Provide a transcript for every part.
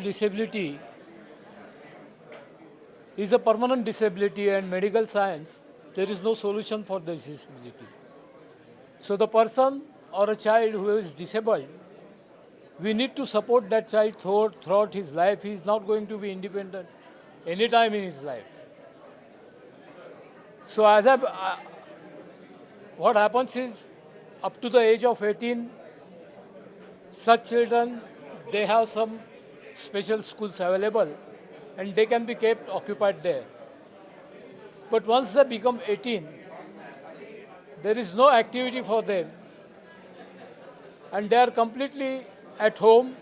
Disability is a permanent disability, and medical science, there is no solution for the disability. So the person or a child who is disabled, we need to support that child throughout his life. He is not going to be independent anytime in his life. So what happens is, up to the age of 18, such children, they have some special schools available and they can be kept occupied there. But once they become 18, there is no activity for them and they are completely at home,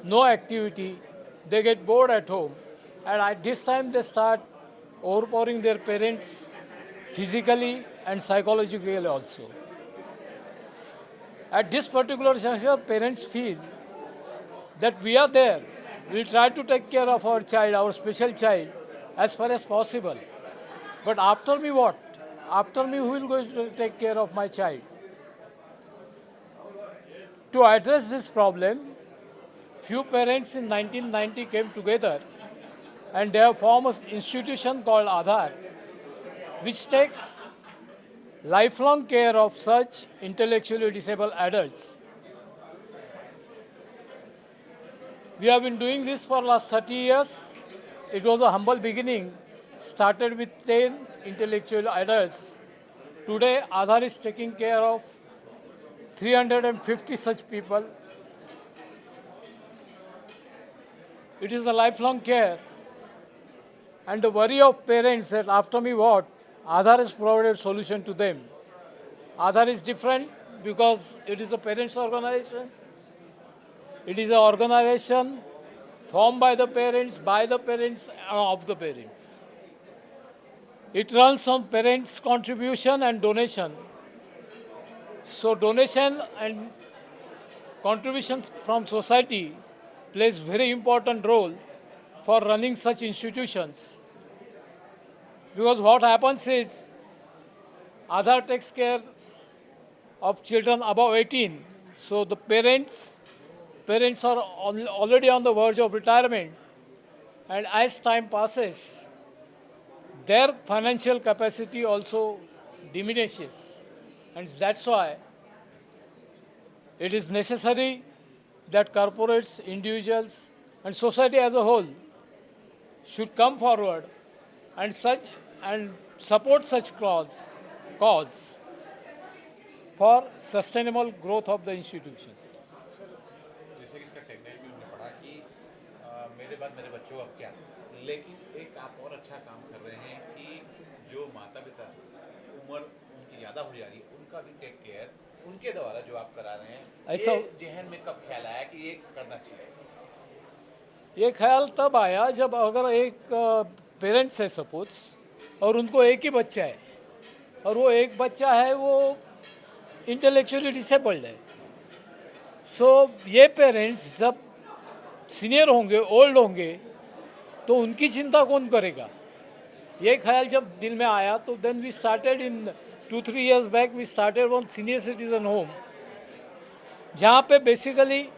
no activity, they get bored at home, and at this time they start overpowering their parents physically and psychologically also. At this particular juncture, parents feel that we are there, we try to take care of our child, our special child, as far as possible. But after me what? After me, who will go to take care of my child? To address this problem, few parents in 1990 came together and they have formed an institution called Aadhar, which takes lifelong care of such intellectually disabled adults. We have been doing this for last 30 years. It was a humble beginning, started with 10 intellectual adults. Today, Aadhar is taking care of 350 such people. It is a lifelong care. And the worry of parents that after me what, Aadhar has provided solution to them. Aadhar is different because it is a parents' organization. It is an organization formed by the parents, and of the parents. It runs on parents' contribution and donation. So donation and contributions from society plays very important role for running such institutions. Because what happens is, Aadhar takes care of children above 18. So the parents are already on the verge of retirement, and as time passes, their financial capacity also diminishes. And that's why it is necessary that corporates, individuals, and society as a whole should come forward and support such cause for sustainable growth of the institution. जैसे कि इसका tagline में हमने पढ़ा कि मेरे बाद मेरे बच्चों अब क्या, लेकिन एक आप और अच्छा काम कर रहे हैं कि जो माता पिता उम्र उनकी ज़्यादा हो जा रही है उनका भी टेक केयर उनके द्वारा जो आप करा रहे हैं, ऐसा जहन में कब ख्याल आया कि ये करना चाहिए? ये ख्याल तब आया जब अगर एक पेरेंट्स है सपोज और उनको एक ही बच्चा है और वो एक बच्चा है वो इंटेलेक्चुअली डिसेबल्ड है. सो ये पेरेंट्स जब सीनियर होंगे, ओल्ड होंगे, तो उनकी चिंता कौन करेगा? ये ख्याल जब दिल में आया तो then we started in 2-3 years back we started one senior citizen home, जहाँ पे बेसिकली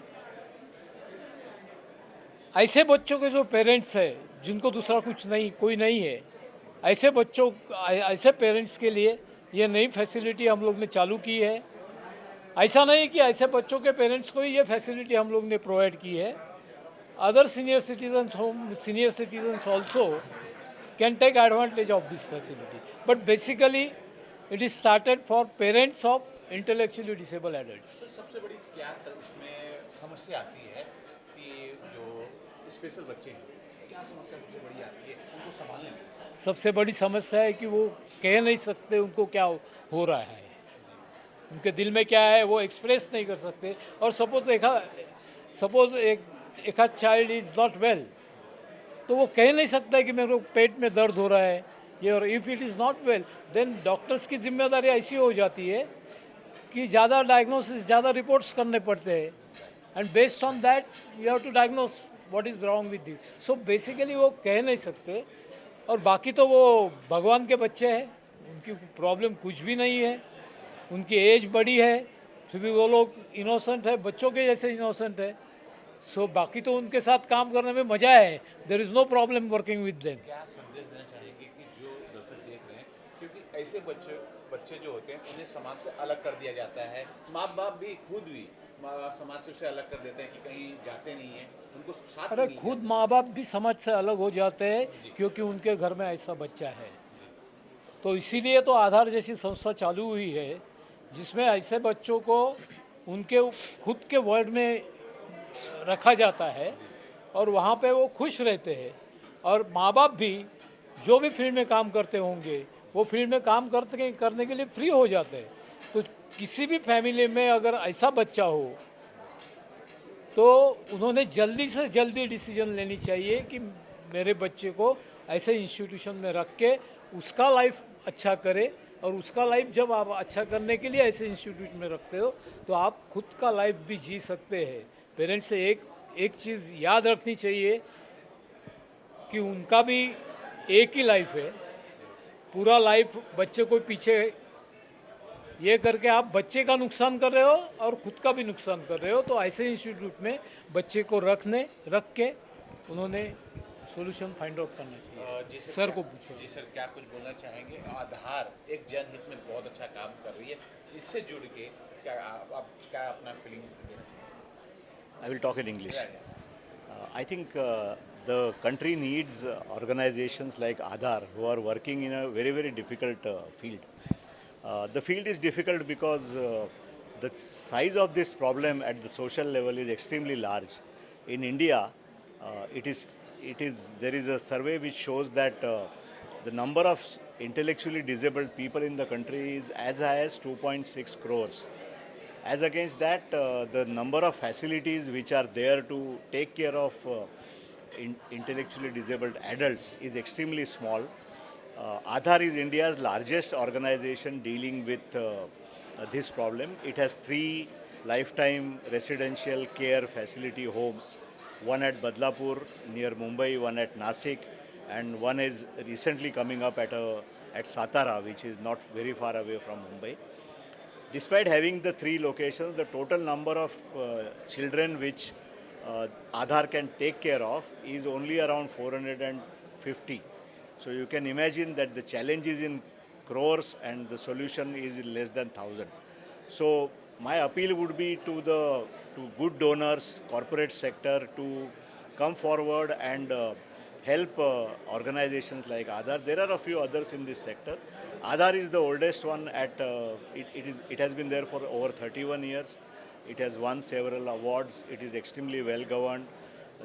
ऐसे बच्चों के जो पेरेंट्स है जिनको दूसरा कुछ नहीं, कोई नहीं है, ऐसे पेरेंट्स के लिए ये नई फैसिलिटी हम लोग ने चालू की है. ऐसा नहीं कि ऐसे बच्चों के पेरेंट्स को ही ये फैसिलिटी हम लोग ने प्रोवाइड की है. Other senior citizens also can take advantage of this facility. But basically, it is started for parents of intellectually disabled adults. तो सबसे बड़ी क्या इसमें समस्या आती है कि जो स्पेशल बच्चे हैं, क्या समस्या सबसे बड़ी आती है उनको संभालने में? सबसे बड़ी समस्या है कि वो कह नहीं सकते उनको क्या हो रहा है, उनके दिल में क्या है वो एक्सप्रेस नहीं कर सकते. और सपोज एक चाइल्ड इज़ नॉट वेल, तो वो कह नहीं सकता है कि मेरे को पेट में दर्द हो रहा है ये. और if it is not well, then doctors की जिम्मेदारी ऐसी हो जाती है कि ज़्यादा डायग्नोसिस, ज़्यादा रिपोर्ट्स करने पड़ते हैं. And based on that you have to diagnose what is wrong with this. So basically वो कह नहीं सकते. और बाकी तो वो भगवान के बच्चे हैं, उनकी प्रॉब्लम कुछ भी नहीं है. उनकी एज बड़ी है, फिर भी वो लोग इनोसेंट है, बच्चों के जैसे इनोसेंट है. सो बाकी तो उनके साथ काम करने में मज़ा है. There is no problem working with them. क्या संदेश देना चाहेंगे कि जो दर्शक देख रहे हैं, क्योंकि ऐसे बच्चे जो होते हैं उन्हें समाज से अलग कर दिया जाता है, माँ बाप भी खुद भी समाज से उसे अलग कर देते हैं कि कहीं जाते नहीं हैं, उनको साथ अरे नहीं खुद माँ बाप भी समाज से अलग हो जाते हैं क्योंकि उनके घर में ऐसा बच्चा है. तो इसीलिए तो आधार जैसी संस्था चालू हुई है जिसमें ऐसे बच्चों को उनके खुद के वर्ल्ड में रखा जाता है और वहाँ पे वो खुश रहते हैं. और माँ बाप भी जो भी फील्ड में काम करते होंगे वो फील्ड में काम करने के लिए फ्री हो जाते हैं. तो किसी भी फैमिली में अगर ऐसा बच्चा हो तो उन्होंने जल्दी से जल्दी डिसीजन लेनी चाहिए कि मेरे बच्चे को ऐसे इंस्टीट्यूशन में रख के उसका लाइफ अच्छा करे. और उसका लाइफ जब आप अच्छा करने के लिए ऐसे इंस्टीट्यूट में रखते हो तो आप खुद का लाइफ भी जी सकते हैं. पेरेंट्स से एक चीज़ याद रखनी चाहिए कि उनका भी एक ही लाइफ है. पूरा लाइफ बच्चे को पीछे ये करके आप बच्चे का नुकसान कर रहे हो और खुद का भी नुकसान कर रहे हो. तो ऐसे इंस्टीट्यूट में बच्चे को रख के उन्होंने सोल्यूशन फाइंड आउट करना चाहिए. सर को पूछो. जी सर, क्या कुछ बोलना चाहेंगे? आधार एक जनहित में बहुत अच्छा काम कर रही है, इससे जुड़ के क्या आप क्या अपना फीलिंग देना चाहेंगे? I will talk in English. I think the country needs organizations like Aadhaar who are working in a very, very difficult field. The field is difficult because the size of this problem at the social level is extremely large. In India, there is a survey which shows that the number of intellectually disabled people in the country is as high as 2.6 crores. As against that, the number of facilities which are there to take care of intellectually disabled adults is extremely small. Aadhaar is India's largest organization dealing with this problem. It has 3 lifetime residential care facility homes, one at Badlapur near Mumbai, one at Nasik, and one is recently coming up at Satara, which is not very far away from Mumbai. Despite having the 3 locations, the total number of children which Aadhaar can take care of is only around 450. So you can imagine that the challenge is in crores and the solution is less than 1,000. So my appeal would be to good donors, corporate sector to come forward and help organizations like Aadhaar. There are a few others in this sector. Aadhaar is the oldest one it has been there for over 31 years. It has won several awards. It is extremely well governed.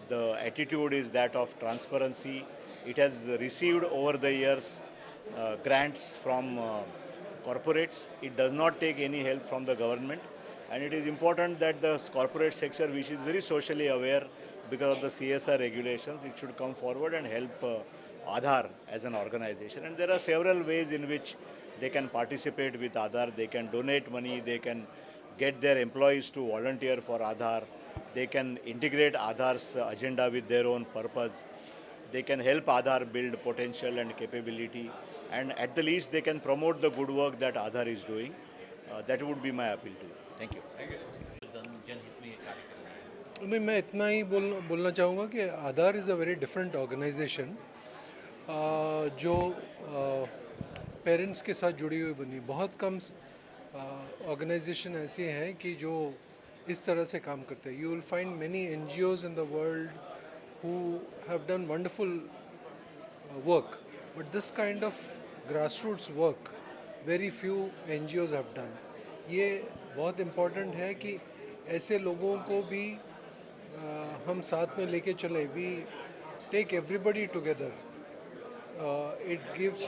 The attitude is that of transparency. It has received over the years grants from corporates. It does not take any help from the government. And it is important that the corporate sector, which is very socially aware because of the CSR regulations, it should come forward and help Aadhaar as an organization. And there are several ways in which they can participate with Aadhaar. They can donate money, they can get their employees to volunteer for Aadhaar, they can integrate Aadhaar's agenda with their own purpose, they can help Aadhaar build potential and capability, and at the least they can promote the good work that Aadhaar is doing. That would be my appeal to you. Thank you. जनहित में ये कार्य कर रहा है। नहीं, मैं इतना ही बोलना चाहूँगा कि Aadhaar is a very different organisation जो पेरेंट्स के साथ जुड़ी हुई बनी. बहुत कम ऑर्गेनाइजेशन ऐसी हैं कि जो इस तरह से काम करते हैं. You will find many NGOs in the world who have done wonderful work, but this kind of grassroots work very few NGOs have done. ये बहुत इम्पोर्टेंट है कि ऐसे लोगों को भी हम साथ में लेके चले. We take everybody together. It gives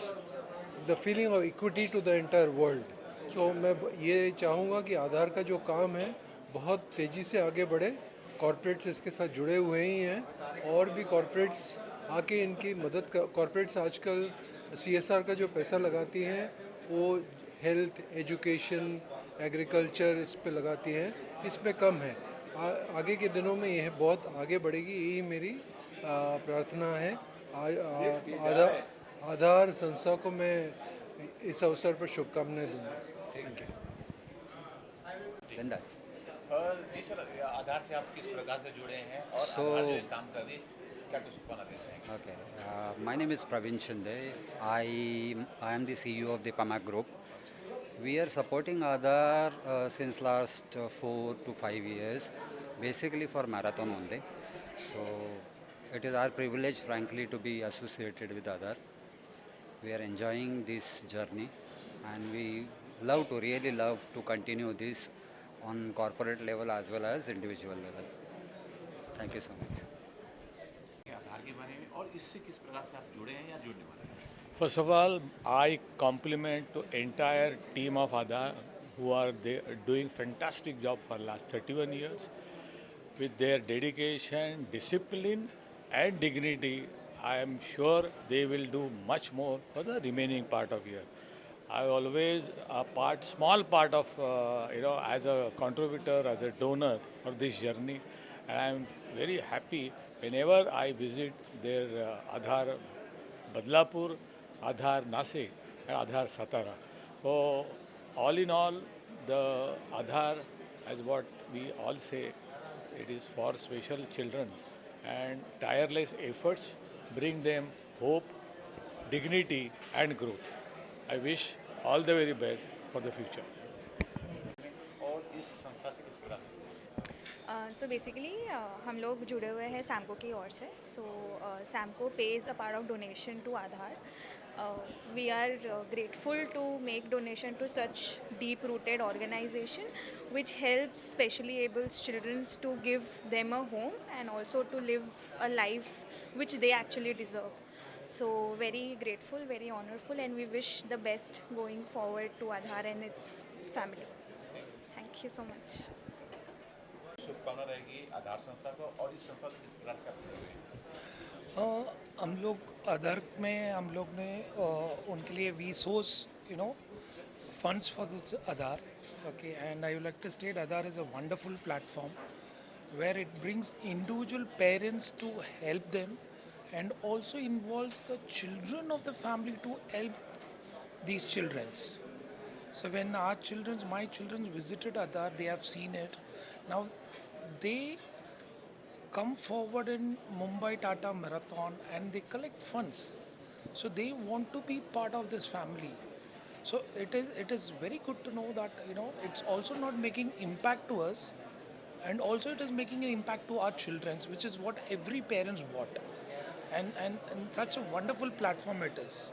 the feeling of equity to the entire world. So मैं ये चाहूँगा कि आधार का जो काम है बहुत तेज़ी से आगे बढ़े. कॉरपोरेट्स इसके साथ जुड़े हुए ही हैं और भी कॉरपोरेट्स आके इनकी मदद कर. कॉरपोरेट्स आजकल CSR का जो पैसा लगाती हैं वो हेल्थ, एजुकेशन, एग्रीकल्चर इस पे लगाती हैं. इसमें कम है. आगे के दिनों में यह बहुत आगे बढ़ेगी, यही मेरी प्रार्थना है. आधार संस्था को मैं इस अवसर पर शुभकामनाएं दूंगा. Thank you. बिंदास. जी सर, आधार से आप किस प्रकार से जुड़े हैं और So- आधार जो ये काम कर रही है क्या कुछ कहना देना चाहेंगे? Okay, my name is Praveen Shinde. I am the CEO of the PAMAC Group. We are supporting Aadhaar since last 4 to 5 years, basically for marathon only. So it is our privilege, frankly, to be associated with Aadhaar. We are enjoying this journey, and we really love to continue this on corporate level as well as individual level. Thank you so much. आधार के बारे में और इससे किस प्रकार से आप जुड़े हैं या जुड़ने वाले हैं? First of all, I compliment to entire team of Aadhaar who are doing fantastic job for last 31 years with their dedication, discipline and dignity. I am sure they will do much more for the remaining part of year. I always small part of as a contributor, as a donor for this journey, and I am very happy whenever I visit their Aadhaar Badlapur, Aadhaar Nasik and Aadhaar Satara. So all in all, the Aadhaar, as what we all say, it is for special children, and tireless efforts bring them hope, dignity and growth. I wish all the very best for the future. और इस संस्था से किस प्रकार से? So basically हम लोग जुड़े हुए हैं सैमको की ओर से. सो Samco pays a part of donation to Aadhaar. We are grateful to make donation to such deep rooted organization which helps specially able children to give them a home and also to live a life which they actually deserve. So very grateful, very honorful, and we wish the best going forward to Aadhaar and its family. Thank you so much. शुभकामना रहेगी आधार संस्था को और इस संस्था से किस प्रकार से आप जुड़े हुए हैं? हम लोग आधार में हम लोग ने उनके लिए we source funds for this Aadhaar. Okay, and I would like to state Aadhaar is a wonderful platform where it brings individual parents to help them and also involves the children of the family to help these childrens. So when my children visited Aadhaar, they have seen it. Now they come forward in Mumbai Tata Marathon and they collect funds. So they want to be part of this family. So it is very good to know that it's also not making impact to us, and also it is making an impact to our children, which is what every parents want. And such a wonderful platform it is.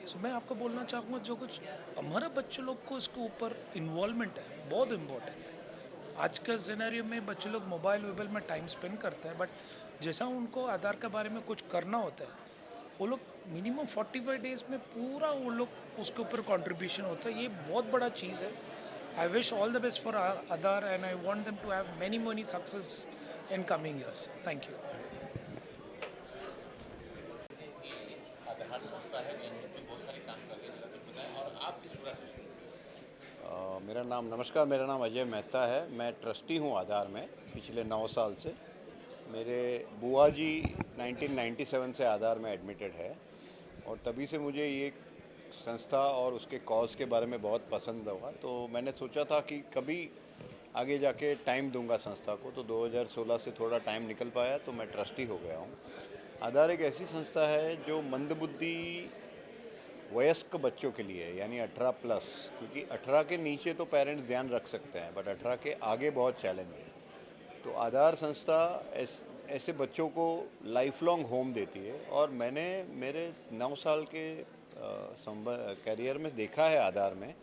So मैं आपको बोलना चाहूँगा जो कुछ हमारे बच्चे लोग को इसके ऊपर इन्वॉल्वमेंट है बहुत इम्पोर्टेंट है. आज के सिनेरियो में बच्चे लोग मोबाइल में टाइम स्पेंड करते हैं, बट जैसा उनको आधार के बारे में कुछ करना होता है वो लोग मिनिमम 45 डेज में पूरा वो लोग उसके ऊपर कंट्रीब्यूशन होता है. ये बहुत बड़ा चीज़ है. I wish all the best for Aadhaar and I want them to have many success in coming years. Thank you. Aadhaar संस्था है जिनकी बहुत सारे काम कर रही है जगह पर बताएं और आप किस प्रकार से नमस्कार, मेरा नाम अजय मेहता है. मैं ट्रस्टी हूँ आधार में पिछले 9 साल से. मेरे बुआ जी 1997 से आधार में एडमिटेड है और तभी से मुझे ये संस्था और उसके कॉज के बारे में बहुत पसंद हुआ. तो मैंने सोचा था कि कभी आगे जाके टाइम दूंगा संस्था को. तो 2016 से थोड़ा टाइम निकल पाया तो मैं ट्रस्टी हो गया हूँ. आधार एक ऐसी संस्था है जो मंदबुद्धि वयस्क बच्चों के लिए है, यानी 18 प्लस, क्योंकि 18 के नीचे तो पेरेंट्स ध्यान रख सकते हैं, बट 18 के आगे बहुत चैलेंज है। तो आधार संस्था ऐसे बच्चों को लाइफ लॉन्ग होम देती है, और मैंने मेरे 9 साल के कैरियर में देखा है आधार में,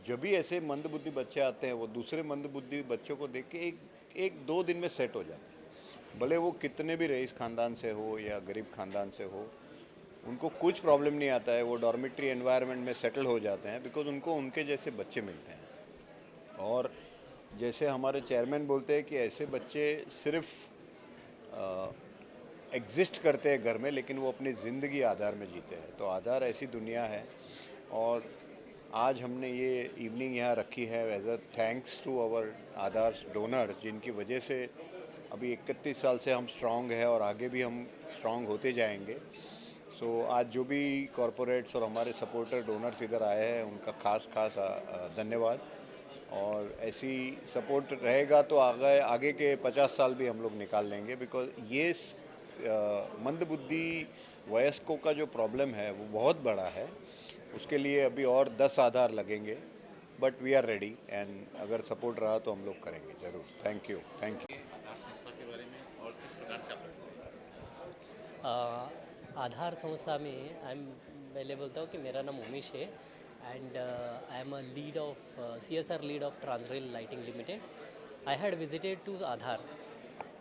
जब भी ऐसे मंदबुद्धि बच्चे आते हैं वो दूसरे मंदबुद्धि बच्चों को देख के एक दो दिन में सेट हो जाते हैं, भले वो कितने भी रईस ख़ानदान से हो या गरीब ख़ानदान से हो, उनको कुछ प्रॉब्लम नहीं आता है, वो डॉर्मेट्री एनवायरनमेंट में सेटल हो जाते हैं, बिकॉज उनको उनके जैसे बच्चे मिलते हैं। और जैसे हमारे चेयरमैन बोलते हैं कि ऐसे बच्चे सिर्फ एग्जिस्ट करते हैं घर में, लेकिन वो अपनी ज़िंदगी आधार में जीते हैं। तो आधार ऐसी दुनिया है, और आज हमने ये इवनिंग यहाँ रखी है as a thanks to our Aadhaar donor, जिनकी वजह से अभी 31 साल से हम स्ट्रांग है और आगे भी हम स्ट्रांग होते जाएंगे। सो आज जो भी कॉरपोरेट्स और हमारे सपोर्टर डोनर्स इधर आए हैं, उनका खास धन्यवाद। और ऐसी सपोर्ट रहेगा तो आगे के 50 साल भी हम लोग निकाल लेंगे, बिकॉज ये मंदबुद्धि वयस्कों का जो प्रॉब्लम है वो बहुत बड़ा है। उसके लिए अभी और 10 आधार लगेंगे, but we are ready, and अगर सपोर्ट रहा तो हम लोग करेंगे ज़रूर। Thank you. आधार संस्था के बारे में और किस प्रकार से आप आधार संस्था में पहले बोलता हूँ कि मेरा नाम उमेश है, and I am a lead of CSR lead of Transrail lighting limited. I had visited to Aadhaar.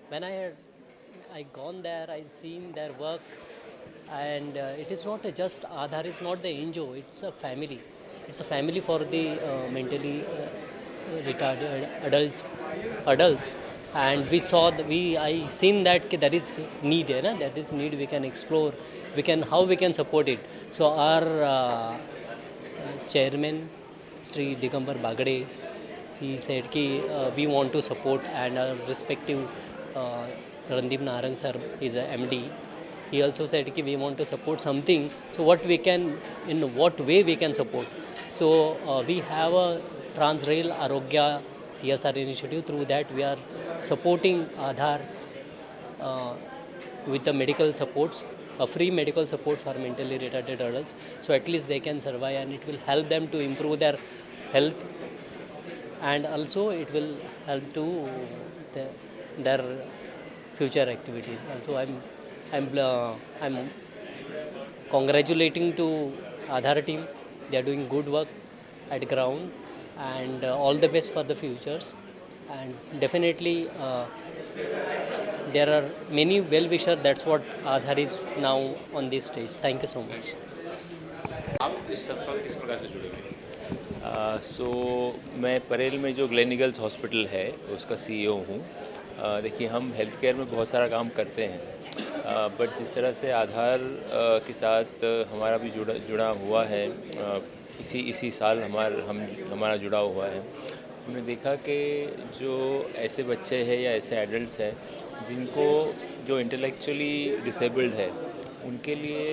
When I gone there, I seen their work, and it is not just Aadhaar is not the NGO, it's a family. It's a family for the mentally retarded adults. And we saw I seen that there is need, है ना, that is need we can explore, how we can support it. So our chairman Sri Digambar Bagade, he said ki we want to support, and our respective Randeep Narang sir is a MD. He also said ki we want to support something. So in what way we can support? So we have a Transrail Arogya CSR initiative. Through that we are supporting Aadhaar with the medical supports, a free medical support for mentally retarded adults. So at least they can survive, and it will help them to improve their health, and also it will help to their future activities. Also I'm congratulating to Aadhaar team. They are doing good work at ground, and all the best for the futures. And definitely there are many well-wishers. That's what Aadhaar is now on this stage. Thank you so much. आप इस संस्था से किस प्रकार से जुड़े हुए हैं? मैं परेल में जो ग्लेनिगल्स हॉस्पिटल है उसका CEO हूँ। देखिए, हम हेल्थ केयर में बहुत सारा काम करते हैं, बट जिस तरह से आधार के साथ हमारा भी जुड़ा हुआ है, इसी साल हमारा जुड़ा हुआ है। हमने देखा कि जो ऐसे बच्चे हैं या ऐसे एडल्ट्स हैं जिनको जो इंटेलेक्चुअली डिसेबल्ड है, उनके लिए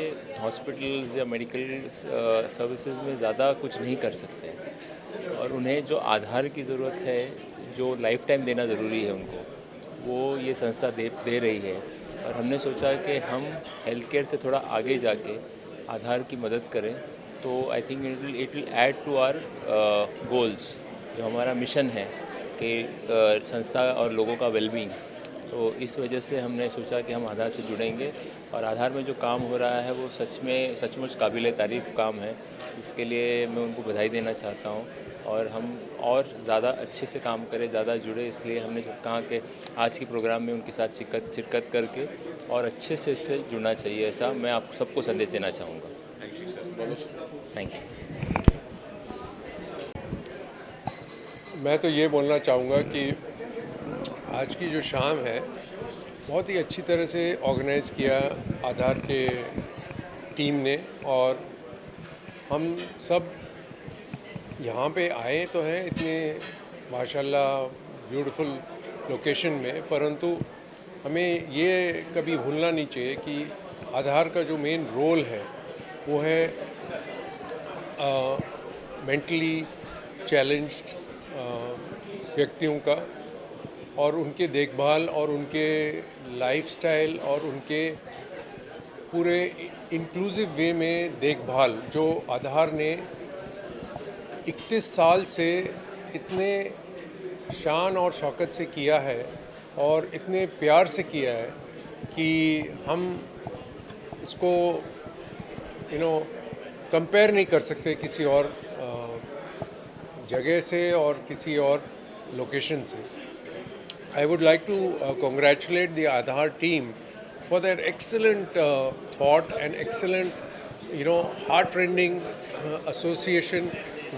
हॉस्पिटल्स या मेडिकल सर्विसेज में ज़्यादा कुछ नहीं कर सकते, और उन्हें जो आधार की ज़रूरत है, जो लाइफ टाइम देना ज़रूरी है उनको, वो ये संस्था दे रही है। और हमने सोचा कि हम हेल्थ केयर से थोड़ा आगे जाके आधार की मदद करें, तो I think it will add to our goals, जो हमारा मिशन है कि संस्था और लोगों का वेलबींग। तो इस वजह से हमने सोचा कि हम आधार से जुड़ेंगे, और आधार में जो काम हो रहा है वो सचमुच काबिल तारीफ़ काम है। इसके लिए मैं उनको बधाई देना चाहता हूँ, और हम और ज़्यादा अच्छे से काम करें, ज़्यादा जुड़े। इसलिए हमने कहा कि आज के प्रोग्राम में उनके साथ शिरकत करके और अच्छे से इससे जुड़ना चाहिए, ऐसा मैं आप सबको संदेश देना चाहूँगा। Thank you. मैं तो ये बोलना चाहूँगा कि आज की जो शाम है बहुत ही अच्छी तरह से ऑर्गेनाइज़ किया आधार के टीम ने, और हम सब यहाँ पे आए तो हैं इतने माशाल्लाह ब्यूटीफुल लोकेशन में, परंतु हमें ये कभी भूलना नहीं चाहिए कि आधार का जो मेन रोल है वो है मेंटली चैलेंज्ड व्यक्तियों का, और उनके देखभाल और उनके लाइफस्टाइल और उनके पूरे इंक्लूसिव वे में देखभाल जो आधार ने 31 साल से इतने शान और शौकत से किया है और इतने प्यार से किया है कि हम इसको कंपेयर नहीं कर सकते किसी और जगह से और किसी और लोकेशन से. I would like to congratulate the Aadhaar team for their excellent thought and excellent, heart-rending association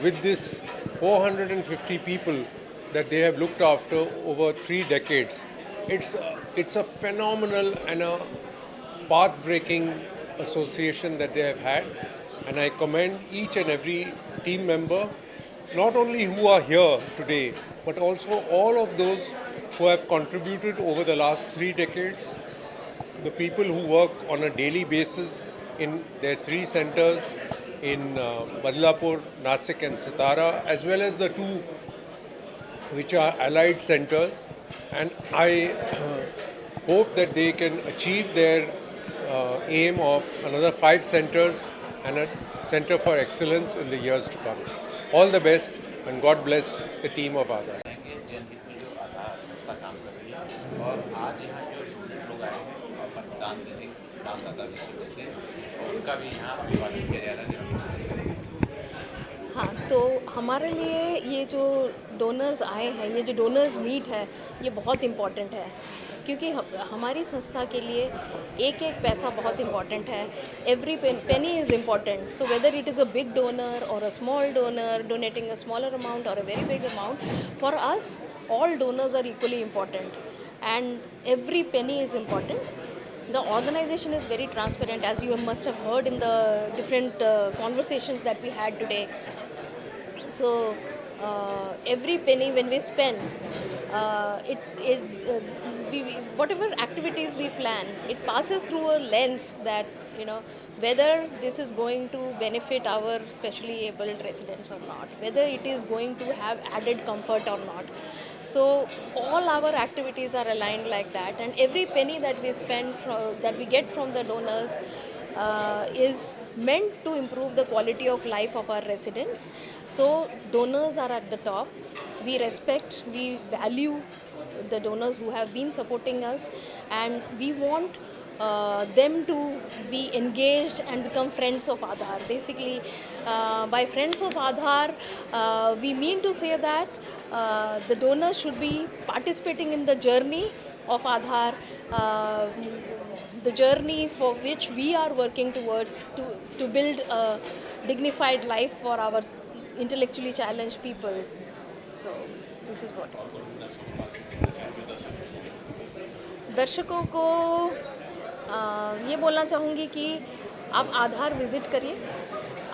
with this 450 people that they have looked after over 3 decades. It's a phenomenal and a path-breaking association that they have had, and I commend each and every team member, not only who are here today, but also all of those who have contributed over the last 3 decades, the people who work on a daily basis in their 3 centers in Badlapur, Nasik and Sitara, as well as the 2 which are allied centers, and I hope that they can achieve their aim of another 5 centers and a center for excellence in the years to come. All the best and God bless the team of Aadhaar. जनहित में जो आधार संस्था काम कर रही है और आज यहाँ जो लोग आए हैं और मतदान देने दानदाता विश्व देते हैं और उनका भी यहाँ अभिवादन किया जा रहा है. हाँ, तो हमारे लिए ये जो डोनर्स आए हैं, ये जो डोनर्स मीट है, ये बहुत इम्पॉर्टेंट है क्योंकि हमारी संस्था के लिए एक एक पैसा बहुत इम्पॉर्टेंट है. Every penny is important. So whether it is a big donor or a small donor donating a smaller amount or a very big amount, for us all donors are equally important and every penny is important. The organization is very transparent, as you must have heard in the different conversations that we had today. So every penny when we spend, whatever activities we plan, it passes through a lens that whether this is going to benefit our specially abled residents or not, whether it is going to have added comfort or not. So all our activities are aligned like that, and every penny that we spend that we get from the donors is meant to improve the quality of life of our residents. So donors are at the top. We respect, we value the donors who have been supporting us, and we want them to be engaged and become friends of Aadhaar. Basically, by friends of Aadhaar, we mean to say that the donors should be participating in the journey of Aadhaar, the journey for which we are working towards to build a dignified life for our intellectually challenged people. So this is what. दर्शकों को ये बोलना चाहूँगी कि आप आधार visit करिए.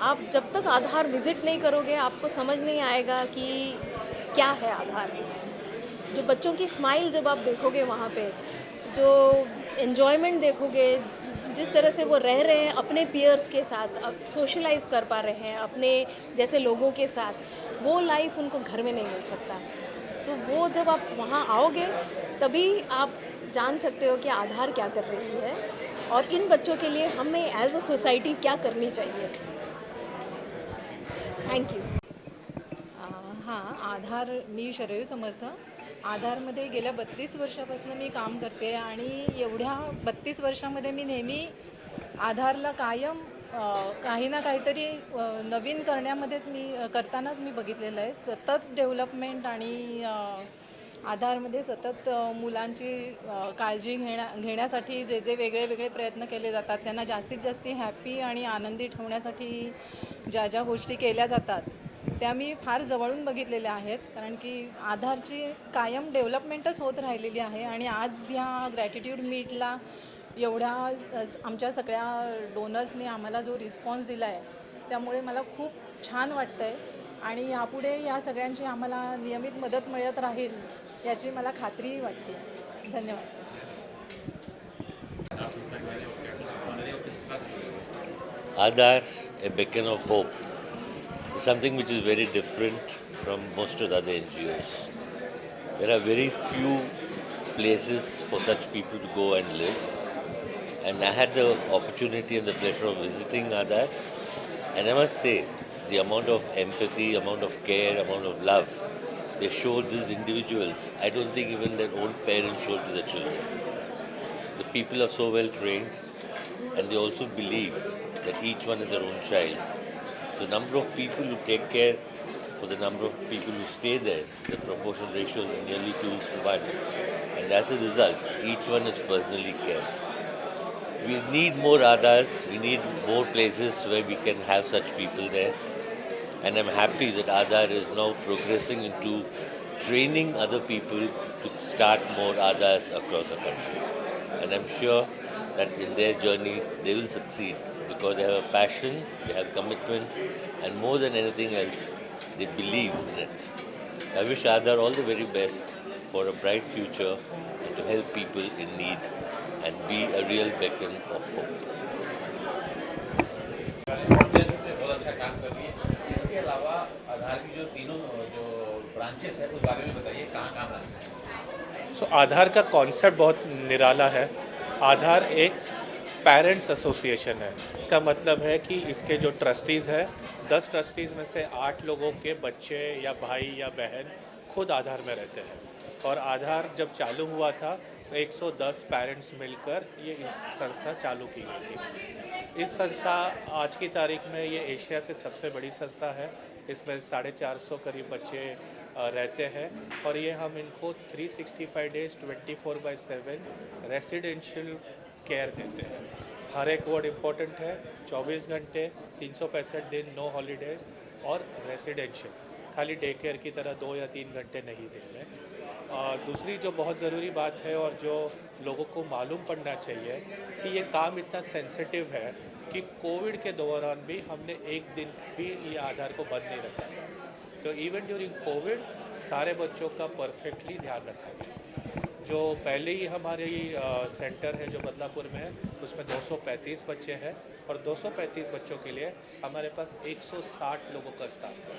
आप जब तक आधार विज़िट नहीं करोगे आपको समझ नहीं आएगा कि क्या है आधार. जो बच्चों की स्माइल जब आप देखोगे वहाँ पे, जो एन्जॉयमेंट देखोगे, जिस तरह से वो रह रहे हैं अपने पीयर्स के साथ, अब सोशलाइज कर पा रहे हैं अपने जैसे लोगों के साथ, वो लाइफ उनको घर में नहीं मिल सकता. सो वो जब आप वहाँ आओगे तभी आप जान सकते हो कि आधार क्या कर रही है और इन बच्चों के लिए हमें एज अ सोसाइटी क्या करनी चाहिए. Thank you. हां, आधार मी शरयू समर्थ. आधारमध्ये गेल्या 32 वर्षापासून मी काम करते आणि एवढ्या 32 वर्षामध्ये मी नेहमी आधारला कायम काही ना काहीतरी नवीन करण्यामध्येच करतानाच मी बघितलेलं आहे. सतत डेव्हलपमेंट आणि आधारमध्ये सतत मुलांची काळजी घेण्यासाठी जे जे वेगळे वेगळे प्रयत्न केले जातात, त्यांना जास्तीत जास्त हॅपी आणि आनंदी ठेवण्यासाठी ज्या ज्या गोष्टी केल्या जातात त्या मी फार जवळून बघितलेल्या आहेत. कारण की आधारची कायम डेव्हलपमेंटच होत राहिलेली आहे आणि आज ह्या ग्रॅटिट्यूड मीटला एवढ्या आमच्या सगळ्या डोनर्सने आम्हाला जो रिस्पॉन्स दिला आहे त्यामुळे मला खूप छान वाटतं आहे आणि यापुढे या सगळ्यांची आम्हाला नियमित मदत मिळत राहील याची मला खात्रीही वाटते. धन्यवाद. Aadhaar, a beacon of hope, is something which is very different from most of the other NGOs. There are very few places for such people to go and live, and I had the opportunity and the pleasure of visiting Aadhar, and I must say, the amount of empathy, amount of care, amount of love they showed these individuals, I don't think even their own parents showed to the children. The people are so well trained, and they also believe that each one is their own child. The number of people who take care for the number of people who stay there, the proportional ratio is nearly 2:1. And as a result, each one is personally cared. We need more Aadhars, we need more places where we can have such people there. And I'm happy that Aadhar is now progressing into training other people to start more Aadhars across the country. And I'm sure that in their journey they will succeed because they have a passion, they have commitment, and more than anything else, they believe in it. I wish Aadhar all the very best for a bright future and to help people in need and be a real beacon of hope. बहुत अच्छा काम कर रही है। इसके अलावा आधार की जो तीनों जो ब्रांचेस है उस बारे में बताइए, कहाँ कहाँ ब्रांचेस है? सो आधार का कॉन्सेप्ट बहुत निराला है। आधार एक पेरेंट्स एसोसिएशन है। इसका मतलब है कि इसके जो ट्रस्टीज़ हैं, 10 ट्रस्टीज़ में से 8 लोगों के बच्चे या भाई या बहन खुद आधार में रहते हैं। और आधार जब चालू हुआ था तो 110 पेरेंट्स मिलकर ये संस्था चालू की गई थी। इस संस्था आज की तारीख में ये एशिया से सबसे बड़ी संस्था है। इसमें 450 करीब बच्चे रहते हैं और ये हम इनको 365 डेज 24/7 रेसिडेंशियल केयर देते हैं। हर एक वर्ड इम्पोर्टेंट है, 24 घंटे 365 दिन, नो हॉलीडेज़ और रेसिडेंशियल, खाली डे केयर की तरह 2 या 3 घंटे नहीं देने। दूसरी जो बहुत ज़रूरी बात है और जो लोगों को मालूम पड़ना चाहिए कि ये काम इतना सेंसिटिव है कि कोविड के दौरान भी हमने एक दिन भी ये आधार को बंद नहीं रखा। तो इवन ड्यूरिंग कोविड सारे बच्चों का परफेक्टली ध्यान रखा गया। जो पहले ही हमारी सेंटर है जो बदलापुर में है उसमें 235 बच्चे हैं और 235 बच्चों के लिए हमारे पास 160 लोगों का स्टाफ है।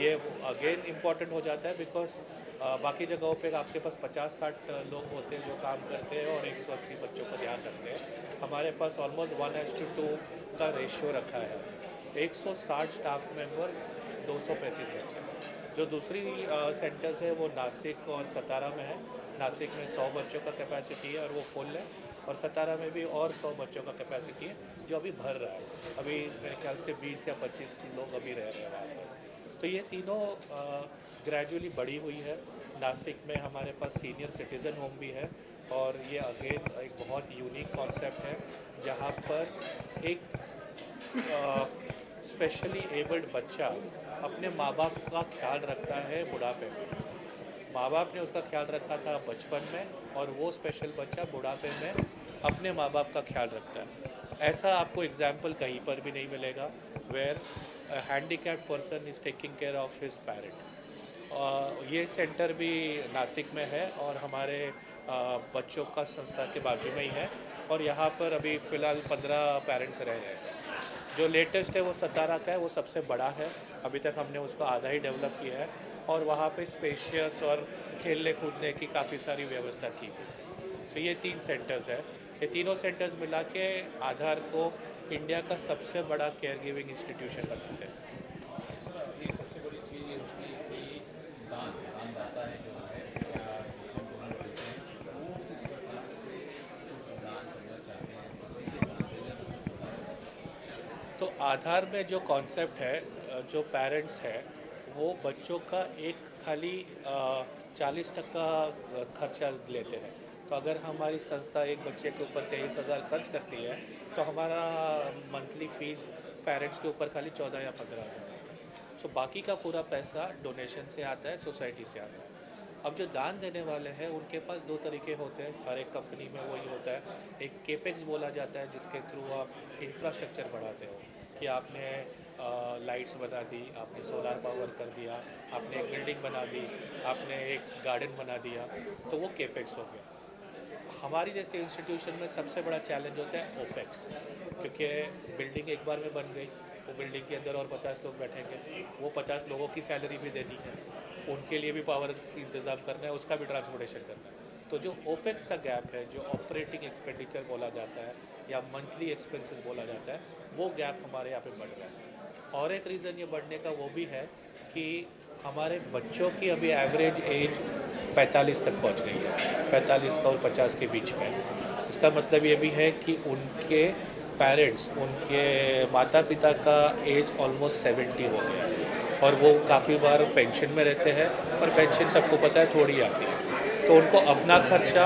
ये अगेन इम्पॉर्टेंट हो जाता है बिकॉज बाकी जगहों पे आपके पास 50-60 लोग होते हैं जो काम करते हैं और 180 बच्चों का ध्यान रखते हैं। हमारे पास ऑलमोस्ट 1:2 का रेशियो रखा है। 160 स्टाफ मेंबर, 235 बच्चे। जो दूसरी सेंटर्स है वो नासिक और सतारा में है। नासिक में 100 बच्चों का कैपेसिटी है और वो फुल है, और सतारा में भी और 100 बच्चों का कैपेसिटी है जो अभी भर रहा है। अभी मेरे ख्याल से 20 या 25 लोग अभी रह रहे हैं वहाँ पर। तो ये तीनों ग्रेजुअली बढ़ी हुई है। नासिक में हमारे पास सीनियर सिटीज़न होम भी है और ये अगेन एक बहुत यूनिक कॉन्सेप्ट है जहाँ पर एक स्पेशली एबल्ड बच्चा अपने माँ बाप का ख्याल रखता है बुढ़ापे में। माँ बाप ने उसका ख्याल रखा था बचपन में और वो स्पेशल बच्चा बुढ़ापे में अपने माँ बाप का ख्याल रखता है। ऐसा आपको एग्जाम्पल कहीं पर भी नहीं मिलेगा where handicapped person is taking care of his parent. ये सेंटर भी नासिक में है और हमारे बच्चों का संस्था के बाजू में ही है और यहाँ पर अभी फ़िलहाल 15 पेरेंट्स रह रहे हैं। जो लेटेस्ट है वो सतारा का है, वो सबसे बड़ा है। अभी तक हमने उसको आधा ही डेवलप किया है और वहाँ पे स्पेशियस और खेलने कूदने की काफ़ी सारी व्यवस्था की गई। तो ये 3 सेंटर्स है। ये तीनों सेंटर्स मिला के आधार को इंडिया का सबसे बड़ा केयर गिविंग इंस्टीट्यूशन बनाते हैं। ये सबसे बड़ी चीज़ ये होती है कि दानदाता है जो है या जिसे डोनर बोलते हैं वो किस प्रकार से कुछ दान करना चाहते हैं तो किसे दान देना। तो आधार में जो कॉन्सेप्ट है, जो पेरेंट्स है वो बच्चों का एक खाली 40% खर्चा लेते हैं। तो अगर हमारी संस्था एक बच्चे के ऊपर 23,000 खर्च करती है तो हमारा मंथली फ़ीस पेरेंट्स के ऊपर खाली 14 या 15,000 है। सो बाकी का पूरा पैसा डोनेशन से आता है, सोसाइटी से आता है। अब जो दान देने वाले हैं उनके पास 2 तरीके होते हैं। हर एक कंपनी में वही होता है। एक केपेक्स बोला जाता है जिसके थ्रू आप इंफ्रास्ट्रक्चर बढ़ाते हो कि आपने लाइट्स बना दी, आपने सोलार पावर कर दिया, आपने एक बिल्डिंग बना दी, आपने एक गार्डन बना दिया, तो वो केपेक्स हो गया। हमारी जैसे इंस्टीट्यूशन में सबसे बड़ा चैलेंज होता है ओपेक्स, क्योंकि बिल्डिंग एक बार में बन गई, वो बिल्डिंग के अंदर और 50 लोग बैठेंगे, वो 50 लोगों की सैलरी भी देनी है, उनके लिए भी पावर इंतज़ाम करना है, उसका भी ट्रांसपोर्टेशन करना है। तो जो ओपेक्स का गैप है, जो ऑपरेटिंग एक्सपेंडिचर बोला जाता है या मंथली एक्सपेंसेस बोला जाता है, वो गैप हमारे यहाँ पे बढ़ रहा है। और एक रीज़न ये बढ़ने का वो भी है कि हमारे बच्चों की अभी एवरेज एज 45 तक पहुंच गई है, 45 का और 50 के बीच में। इसका मतलब ये भी है कि उनके पेरेंट्स, उनके माता पिता का एज ऑलमोस्ट 70 हो गया है और वो काफ़ी बार पेंशन में रहते हैं, और पेंशन सबको पता है थोड़ी आती है, तो उनको अपना खर्चा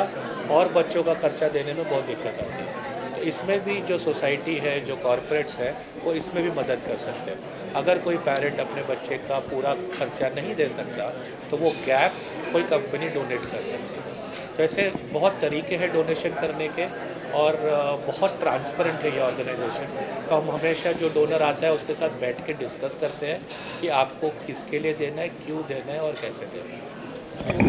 और बच्चों का खर्चा देने में बहुत दिक्कत आती है। तो इसमें भी जो सोसाइटी है, जो कॉरपोरेट्स है, वो इसमें भी मदद कर सकते हैं। अगर कोई पेरेंट अपने बच्चे का पूरा खर्चा नहीं दे सकता तो वो गैप कोई कंपनी डोनेट कर सकती है। तो ऐसे बहुत तरीके हैं डोनेशन करने के, और बहुत ट्रांसपेरेंट है ये ऑर्गेनाइजेशन। तो हम हमेशा जो डोनर आता है उसके साथ बैठ के डिस्कस करते हैं कि आपको किसके लिए देना है, क्यों देना है और कैसे देना है।